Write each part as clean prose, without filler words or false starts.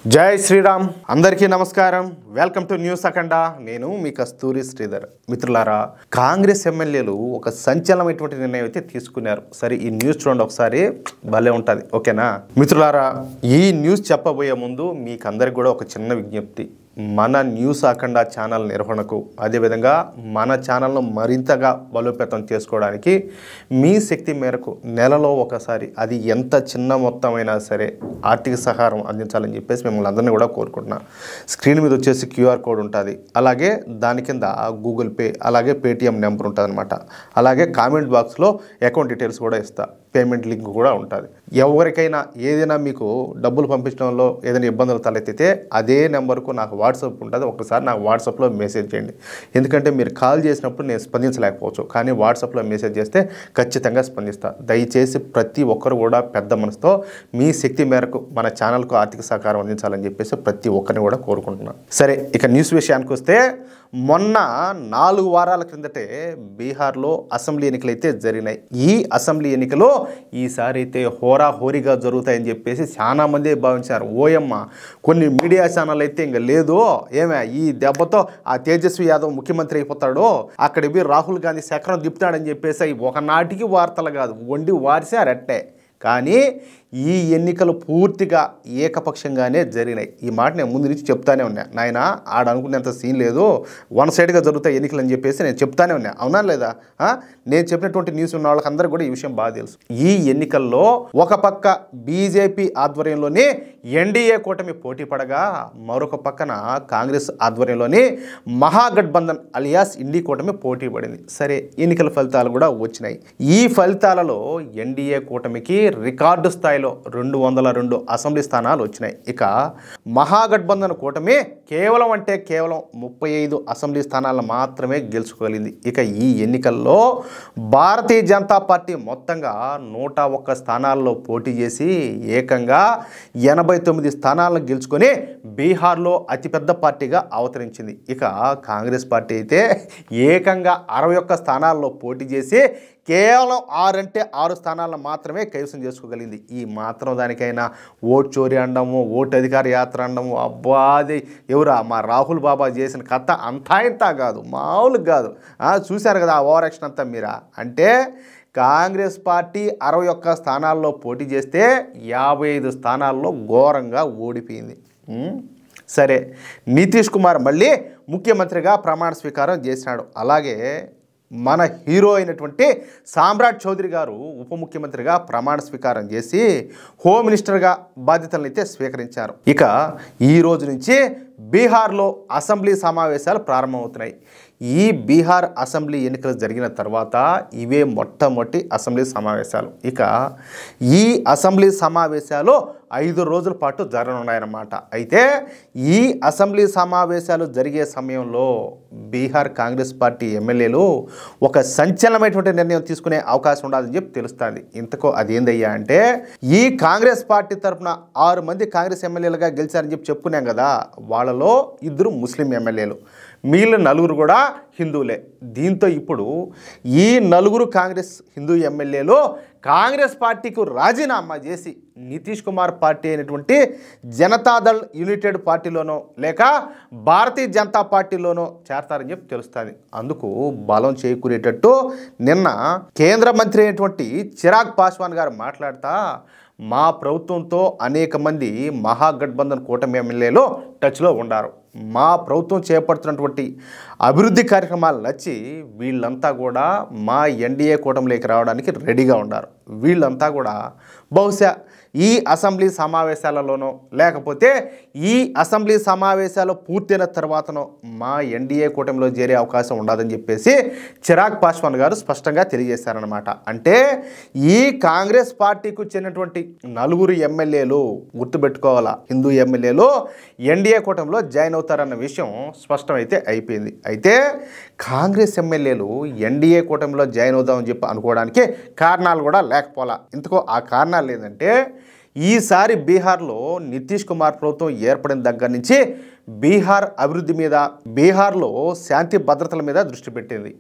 జై శ్రీరామ్ అందరికీ నమస్కారం వెల్కమ్ టు న్యూస్ అఖండ నేను మీ కస్తూరి శ్రీధర్ మిత్రులారా కాంగ్రెస్ ఎమ్మెల్యేలు ఒక సంచలనమైనటువంటి నిర్ణయం అయితే తీసుకున్నారు సరే ఈ న్యూస్ చూడండి ఒకసారి భలే ఉంటది ఓకేనా మిత్రులారా ఈ న్యూస్ చెప్పబోయే ముందు మీకు అందరికి కూడా ఒక చిన్న విజ్ఞప్తి మన న్యూస్ అఖండ ఛానల్ నిర్వహణకు అదేవిధంగా మన ఛానల్ను మరింతగా బలోపేతం చేసుకోవడానికి మీ శక్తి మేరకు నెలలో ఒకసారి అది ఎంత చిన్న మొత్తమైనా సరే ఆర్థిక సహాయం అందించాలని చెప్పేసి మిమ్మల్ని అందరినీ కూడా కోరుకుంటున్నా స్క్రీన్ మీద వచ్చేసి క్యూఆర్ కోడ్ ఉంటుంది అలాగే దాని కింద గూగుల్ పే అలాగే పేటిఎం నెంబర్ ఉంటుంది అనమాట అలాగే కామెంట్ బాక్స్లో అకౌంట్ డీటెయిల్స్ కూడా ఇస్తా పేమెంట్ లింక్ కూడా ఉంటుంది ఎవరికైనా ఏదైనా మీకు డబ్బులు పంపించడంలో ఏదైనా ఇబ్బందులు తలెత్తితే అదే నెంబర్కు నాకు వాట్సాప్ ఉంటుంది ఒకసారి నాకు వాట్సాప్లో మెసేజ్ చేయండి ఎందుకంటే మీరు కాల్ చేసినప్పుడు నేను స్పందించలేకపోవచ్చు కానీ వాట్సాప్లో మెసేజ్ చేస్తే ఖచ్చితంగా స్పందిస్తా దయచేసి ప్రతి ఒక్కరు కూడా పెద్ద మనసుతో మీ శక్తి మేరకు మన ఛానల్కు ఆర్థిక సహకారం అందించాలని చెప్పేసి ప్రతి ఒక్కరిని కూడా కోరుకుంటున్నాను సరే ఇక న్యూస్ విషయానికి వస్తే మొన్న 4 వారాల క్రిందటే బీహార్లో అసెంబ్లీ ఎన్నికలు అయితే జరిగినాయి ఈ అసెంబ్లీ ఎన్నికలు ఈసారి అయితే హోరాహోరీగా జరుగుతాయని చెప్పేసి చాలా మంది భావించారు ఓయమ్మ కొన్ని మీడియా ఛానల్ అయితే ఇంకా లేదు ఏమే ఈ దెబ్బతో ఆ తేజస్వి యాదవ్ ముఖ్యమంత్రి అయిపోతాడో అక్కడికి రాహుల్ గాంధీ చక్రం దిప్పుతాడని చెప్పేసి ఒకనాటికి వార్తలు కాదు వండి వారిసారట్టే కానీ ఈ ఎన్నికలు పూర్తిగా ఏకపక్షంగానే జరిగినాయి ఈ మాట నేను ముందు నుంచి చెప్తానే ఉన్నా నాయన ఆడ అనుకునేంత సీన్ లేదు వన్ సైడ్గా జరుగుతాయి ఎన్నికలు అని చెప్పేసి నేను చెప్తానే ఉన్నా అవునా లేదా నేను చెప్పినటువంటి న్యూస్ ఉన్న వాళ్ళకందరూ కూడా ఈ విషయం బాగా తెలుసు ఈ ఎన్నికల్లో ఒక పక్క బీజేపీ ఆధ్వర్యంలోనే ఎన్డీఏ కూటమి పోటీ పడగా మరొక పక్కన కాంగ్రెస్ ఆధ్వర్యంలోని మహాగఠబంధన్ అలియాస్ ఇండి కూటమి పోటీ పడింది సరే ఎన్నికల ఫలితాలు కూడా వచ్చినాయి ఈ ఫలితాలలో ఎన్డీఏ కూటమికి రికార్డు స్థాయిలో 202 అసెంబ్లీ స్థానాలు వచ్చినాయి ఇక మహాగఠబంధన్ కూటమి కేవలం 35 అసెంబ్లీ స్థానాలను మాత్రమే గెలుచుకోగలిగింది ఇక ఈ ఎన్నికల్లో భారతీయ జనతా పార్టీ మొత్తంగా 101 స్థానాల్లో పోటీ చేసి ఏకంగా 89 స్థానాలను గెలుచుకొని బీహార్లో అతిపెద్ద పార్టీగా అవతరించింది ఇక కాంగ్రెస్ పార్టీ అయితే ఏకంగా 61 స్థానాల్లో పోటీ చేసి కేవలం 6 స్థానాలను మాత్రమే కైవసం చేసుకోగలిగింది ఈ మాత్రం దానికైనా ఓటు చోరీ అనడము ఓటు అధికార యాత్ర అనడము అబ్బా అది ఎవరా మా రాహుల్ బాబా చేసిన కథ అంతా ఇంత కాదు మామూలుగా కాదు చూశారు కదా ఆ ఓవర్ యాక్షన్ అంతా మీరా అంటే కాంగ్రెస్ పార్టీ 61 స్థానాల్లో పోటీ చేస్తే 55 స్థానాల్లో ఘోరంగా ఓడిపోయింది సరే నితీష్ కుమార్ మళ్ళీ ముఖ్యమంత్రిగా ప్రమాణ స్వీకారం చేసినాడు అలాగే మన హీరో అయినటువంటి సామ్రాట్ చౌదరి గారు ఉప ముఖ్యమంత్రిగా ప్రమాణ స్వీకారం చేసి హోమ్ మినిస్టర్గా బాధ్యతలను అయితే స్వీకరించారు ఇక ఈ రోజు నుంచి బీహార్లో అసెంబ్లీ సమావేశాలు ప్రారంభమవుతున్నాయి ఈ బీహార్ అసెంబ్లీ ఎన్నికలు జరిగిన తర్వాత ఇవే మొట్టమొదటి అసెంబ్లీ సమావేశాలు ఇక ఈ అసెంబ్లీ సమావేశాలు 5 రోజుల పాటు జరగనున్నాయన్నమాట అయితే ఈ అసెంబ్లీ సమావేశాలు జరిగే సమయంలో బీహార్ కాంగ్రెస్ పార్టీ ఎమ్మెల్యేలు ఒక సంచలనమైనటువంటి నిర్ణయం తీసుకునే అవకాశం ఉండాలని చెప్పి తెలుస్తుంది ఇంతకో అదేందయ్యా అంటే ఈ కాంగ్రెస్ పార్టీ తరఫున 6 మంది కాంగ్రెస్ ఎమ్మెల్యేలుగా గెలిచారని చెప్పి చెప్పుకున్నాం కదా వాళ్ళలో 2 ముస్లిం ఎమ్మెల్యేలు మిగిలిన 4 కూడా హిందువులే దీంతో ఇప్పుడు ఈ 4 కాంగ్రెస్ హిందూ ఎమ్మెల్యేలు కాంగ్రెస్ పార్టీకు రాజీనామా చేసి నితీష్ కుమార్ పార్టీ అయినటువంటి జనతాదళ్ యునైటెడ్ పార్టీలోనో లేక భారతీయ జనతా పార్టీలోనో చేరతారని చెప్పి తెలుస్తుంది అందుకు బలం చేకూరేటట్టు నిన్న కేంద్ర మంత్రి అయినటువంటి చిరాగ్ పాస్వాన్ గారు మాట్లాడుతూ మా ప్రభుత్వంతో అనేక మంది మహాగఠబంధన్ కూటమి ఎమ్మెల్యేలు టచ్లో ఉన్నారు మా ప్రభుత్వం చేపడుతున్నటువంటి అభివృద్ధి కార్యక్రమాలు నచ్చి వీళ్ళంతా కూడా మా ఎన్డీఏ కూటమిలోకి రావడానికి రెడీగా ఉన్నారు వీళ్ళంతా కూడా బహుశా ఈ అసెంబ్లీ సమావేశాలలోనో లేకపోతే ఈ అసెంబ్లీ సమావేశాలు పూర్తయిన తర్వాతనో మా ఎన్డీఏ కూటమిలో చేరే అవకాశం ఉండదని చెప్పేసి చిరాగ్ పాస్వాన్ గారు స్పష్టంగా తెలియజేశారనమాట అంటే ఈ కాంగ్రెస్ పార్టీకు చెందినటువంటి 4 ఎమ్మెల్యేలు గుర్తుపెట్టుకోవాలా హిందూ ఎమ్మెల్యేలు ఎన్డీఏ కూటమిలో జాయిన్ అవుతారన్న విషయం స్పష్టమైతే అయిపోయింది అయితే కాంగ్రెస్ ఎమ్మెల్యేలు ఎన్డీఏ కూటమిలో జాయిన్ అవుదామని చెప్పి అనుకోవడానికి కారణాలు కూడా లేకపోలా ఇంతకో ఆ కారణాలు ఏంటంటే ఈసారి బీహార్లో నితీష్ కుమార్ ప్రభుత్వం ఏర్పడిన దగ్గర నుంచి బీహార్ అభివృద్ధి మీద బీహార్లో శాంతి భద్రతల మీద దృష్టి పెట్టింది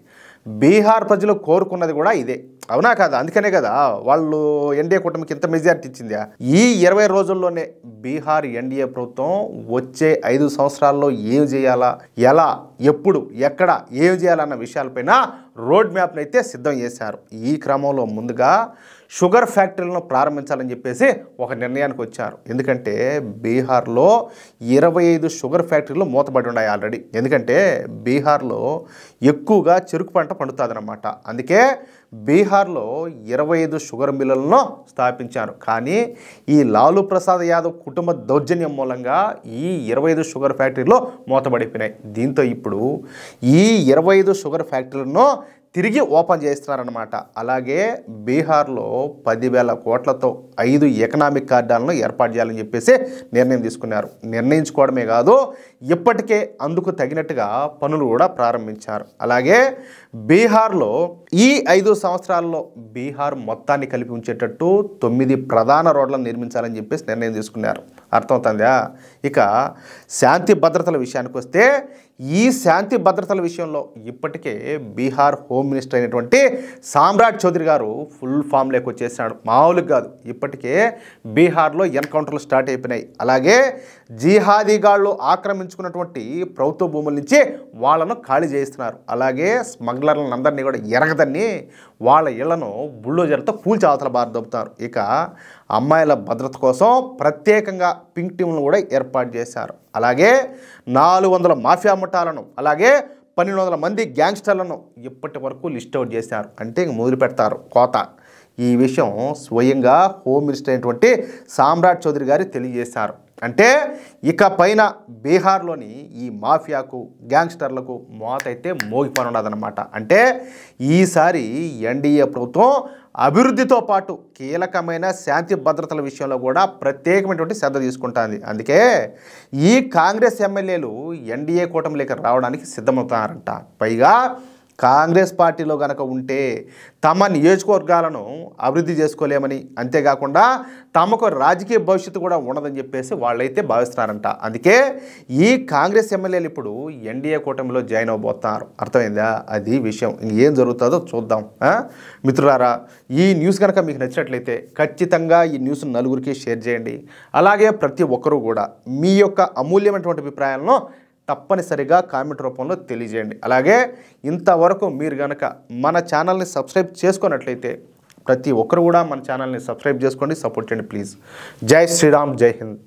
బీహార్ ప్రజలు కోరుకున్నది కూడా ఇదే అవునా కాదా? అందుకనే కదా వాళ్ళు ఎన్డీఏ కూటమికి ఇంత మెజారిటీ ఇచ్చింది. ఈ 20 రోజుల్లోనే బీహార్ ఎన్డీఏ ప్రభుత్వం వచ్చే 5 సంవత్సరాల్లో ఏం చేయాలా, ఎలా, ఎప్పుడు, ఎక్కడ, ఏం చేయాలన్న విషయాలపైన రోడ్ మ్యాప్ని అయితే సిద్ధం చేశారు. ఈ క్రమంలో ముందుగా షుగర్ ఫ్యాక్టరీలను ప్రారంభించాలని చెప్పేసి ఒక నిర్ణయానికి వచ్చారు. ఎందుకంటే బీహార్లో 25 షుగర్ ఫ్యాక్టరీలు మూతపడి ఉన్నాయి ఆల్రెడీ. ఎందుకంటే బీహార్లో ఎక్కువగా చెరుకు పంట పండుతుందన్నమాట. అందుకే బీహార్లో 25 షుగర్ మిల్లులను స్థాపించారు. కానీ ఈ లాలూ ప్రసాద్ యాదవ్ కుటుంబ దౌర్జన్యం మూలంగా ఈ 25 షుగర్ ఫ్యాక్టరీలు మూతపడిపోయినాయి. దీంతో ఇప్పుడు ఈ 25 షుగర్ ఫ్యాక్టరీలను తిరిగి ఓపెన్ చేస్తున్నారన్నమాట. అలాగే బీహార్లో 10,000 కోట్లతో 5 ఎకనామిక్ కార్డాలను ఏర్పాటు చేయాలని చెప్పేసి నిర్ణయం తీసుకున్నారు. నిర్ణయించుకోవడమే కాదు, ఇప్పటికే అందుకు తగినట్టుగా పనులు కూడా ప్రారంభించారు. అలాగే బీహార్లో ఈ 5 సంవత్సరాల్లో బీహార్ మొత్తాన్ని కలిపి ఉంచేటట్టు 9 ప్రధాన రోడ్లను నిర్మించాలని చెప్పేసి నిర్ణయం తీసుకున్నారు. అర్థమవుతుందా? ఇక శాంతి భద్రతల విషయానికి వస్తే ఈ శాంతి భద్రతల విషయంలో ఇప్పటికే బీహార్ హోమ్ మినిస్టర్ అయినటువంటి సామ్రాట్ చౌదరి గారు ఫుల్ ఫామ్లోకి వచ్చేసాడు. మామూలుగా కాదు, ఇప్పటికే బీహార్లో ఎన్కౌంటర్లు స్టార్ట్ అయిపోయినాయి. అలాగే జిహాదీగాళ్ళు ఆక్రమించుకున్నటువంటి ప్రభుత్వ భూముల నుంచి వాళ్ళను ఖాళీ చేయిస్తున్నారు. అలాగే స్మగ్లర్లను అందరినీ కూడా ఎరగదని వాళ్ళ ఇళ్లను బుల్డోజర్తో కూల్చి అవతల బారి దొబ్బుతారు. ఇక అమ్మాయిల భద్రత కోసం ప్రత్యేకంగా పింక్ టీంలను కూడా ఏర్పాటు చేశారు. అలాగే 400 మాఫియా ముఠాలను, అలాగే 1200 మంది గ్యాంగ్స్టర్లను ఇప్పటి వరకు లిస్ట్ అవుట్ చేశారు. అంటే ఇంక మొదలు పెడతారు కోత. ఈ విషయం స్వయంగా హోమ్ మినిస్టర్ అయినటువంటి సామ్రాట్ చౌదరి గారు తెలియజేశారు. అంటే ఇక పైన బీహార్లోని ఈ మాఫియాకు, గ్యాంగ్స్టర్లకు మోత అయితే మోగిపోనున్నదన్నమాట. అంటే ఈసారి ఎన్డీఏ ప్రభుత్వం అభివృద్ధితో పాటు కీలకమైన శాంతి భద్రతల విషయంలో కూడా ప్రత్యేకమైనటువంటి శ్రద్ధ తీసుకుంటుంది. అందుకే ఈ కాంగ్రెస్ ఎమ్మెల్యేలు ఎన్డీఏ కూటమిలోకి రావడానికి సిద్ధమవుతారంట. పైగా కాంగ్రెస్ పార్టీలో కనుక ఉంటే తమ నియోజకవర్గాలను అభివృద్ధి చేసుకోలేమని, అంతేకాకుండా తమకు రాజకీయ భవిష్యత్తు కూడా ఉండదని చెప్పేసి వాళ్ళైతే భావిస్తున్నారంట. అందుకే ఈ కాంగ్రెస్ ఎమ్మెల్యేలు ఇప్పుడు ఎన్డీఏ కూటమిలో జాయిన్ అవబోతున్నారు. అర్థమైందా? అది విషయం. ఏం జరుగుతుందో చూద్దాం. మిత్రులారా, ఈ న్యూస్ కనుక మీకు నచ్చినట్లయితే ఖచ్చితంగా ఈ న్యూస్ నలుగురికి షేర్ చేయండి. అలాగే ప్రతి ఒక్కరూ కూడా మీ యొక్క అమూల్యమైనటువంటి అభిప్రాయాలను తప్పనిసరిగా కామెంట్ రూపంలో తెలియజేయండి. అలాగే ఇంతవరకు మీరు కనుక మన ఛానల్ని సబ్స్క్రైబ్ చేసుకున్నట్లయితే ప్రతి ఒక్కరు కూడా మన ఛానల్ని సబ్స్క్రైబ్ చేసుకోండి, సపోర్ట్ చేయండి ప్లీజ్. జై శ్రీరామ్, జై హింద్.